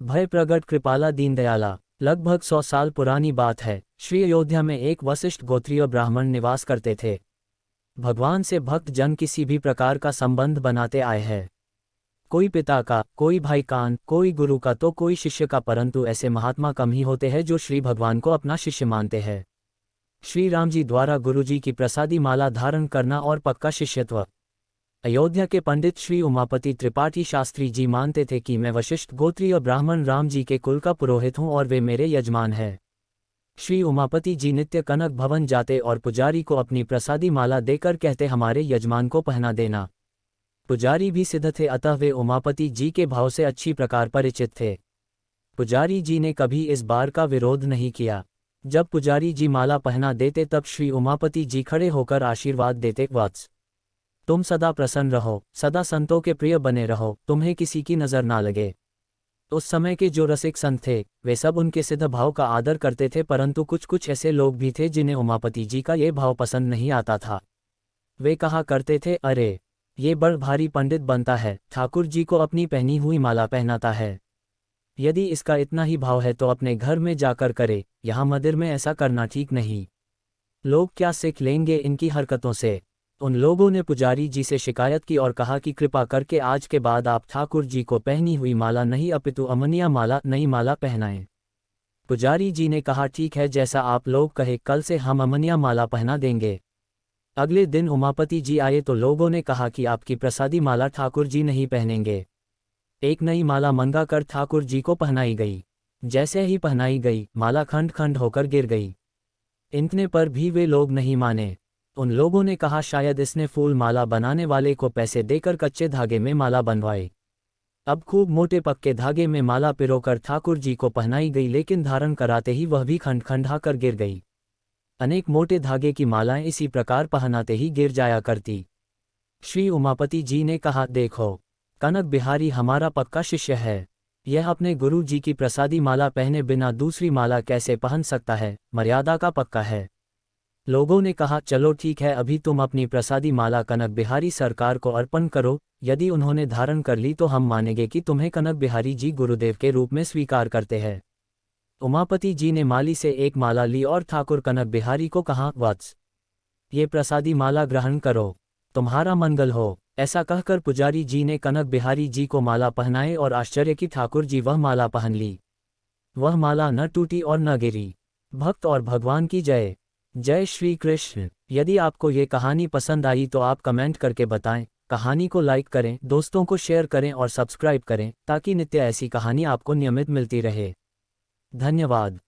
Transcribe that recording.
भय प्रगट कृपाला दीनदयाला। लगभग 100 साल पुरानी बात है। श्री अयोध्या में एक वशिष्ठ गोत्रीय ब्राह्मण निवास करते थे। भगवान से भक्त जन किसी भी प्रकार का संबंध बनाते आए हैं। कोई पिता का, कोई भाई का, कोई गुरु का तो कोई शिष्य का, परंतु ऐसे महात्मा कम ही होते हैं जो श्री भगवान को अपना शिष्य मानते हैं। श्री राम जी द्वारा गुरु जी की प्रसादी माला धारण करना और पक्का शिष्यत्व। अयोध्या के पंडित श्री उमापति त्रिपाठी शास्त्री जी मानते थे कि मैं वशिष्ठ गोत्रीय ब्राह्मण राम जी के कुल का पुरोहित हूँ और वे मेरे यजमान हैं। श्री उमापति जी नित्य कनक भवन जाते और पुजारी को अपनी प्रसादी माला देकर कहते, हमारे यजमान को पहना देना। पुजारी भी सिद्ध थे, अतः वे उमापति जी के भाव से अच्छी प्रकार परिचित थे। पुजारी जी ने कभी इस बार का विरोध नहीं किया। जब पुजारी जी माला पहना देते तब श्री उमापति जी खड़े होकर आशीर्वाद देते, वत्स तुम सदा प्रसन्न रहो, सदा संतों के प्रिय बने रहो, तुम्हें किसी की नजर ना लगे। उस समय के जो रसिक संत थे वे सब उनके सिद्ध भाव का आदर करते थे, परंतु कुछ कुछ ऐसे लोग भी थे जिन्हें उमापति जी का ये भाव पसंद नहीं आता था। वे कहा करते थे, अरे ये बड़ भारी पंडित बनता है, ठाकुर जी को अपनी पहनी हुई माला पहनाता है। यदि इसका इतना ही भाव है तो अपने घर में जाकर करे, यहाँ मंदिर में ऐसा करना ठीक नहीं। लोग क्या सीख लेंगे इनकी हरकतों से। उन लोगों ने पुजारी जी से शिकायत की और कहा कि कृपा करके आज के बाद आप ठाकुर जी को पहनी हुई माला नहीं अपितु अमनिया माला, नई माला पहनाएं। पुजारी जी ने कहा, ठीक है, जैसा आप लोग कहे, कल से हम अमनिया माला पहना देंगे। अगले दिन उमापति जी आए तो लोगों ने कहा कि आपकी प्रसादी माला ठाकुर जी नहीं पहनेंगे। एक नई माला मंगा कर ठाकुर जी को पहनाई गई। जैसे ही पहनाई गई, माला खंड खंड होकर गिर गई। इतने पर भी वे लोग नहीं माने। उन लोगों ने कहा, शायद इसने फूल माला बनाने वाले को पैसे देकर कच्चे धागे में माला बनवाई। अब खूब मोटे पक्के धागे में माला पिरोकर ठाकुर जी को पहनाई गई, लेकिन धारण कराते ही वह भी खंड खंड होकर गिर गई। अनेक मोटे धागे की मालाएं इसी प्रकार पहनाते ही गिर जाया करती। श्री उमापति जी ने कहा, देखो, कनक बिहारी हमारा पक्का शिष्य है। यह अपने गुरु जी की प्रसादी माला पहने बिना दूसरी माला कैसे पहन सकता है, मर्यादा का पक्का है। लोगों ने कहा, चलो ठीक है, अभी तुम अपनी प्रसादी माला कनक बिहारी सरकार को अर्पण करो। यदि उन्होंने धारण कर ली तो हम मानेंगे कि तुम्हें कनक बिहारी जी गुरुदेव के रूप में स्वीकार करते हैं। उमापति जी ने माली से एक माला ली और ठाकुर कनक बिहारी को कहा, वत्स ये प्रसादी माला ग्रहण करो, तुम्हारा मंगल हो। ऐसा कहकर पुजारी जी ने कनक बिहारी जी को माला पहनाए और आश्चर्य की ठाकुर जी वह माला पहन ली। वह माला न टूटी और न गिरी। भक्त और भगवान की जय। जय श्री कृष्ण। यदि आपको ये कहानी पसंद आई तो आप कमेंट करके बताएं। कहानी को लाइक करें, दोस्तों को शेयर करें और सब्सक्राइब करें ताकि नित्य ऐसी कहानी आपको नियमित मिलती रहे। धन्यवाद।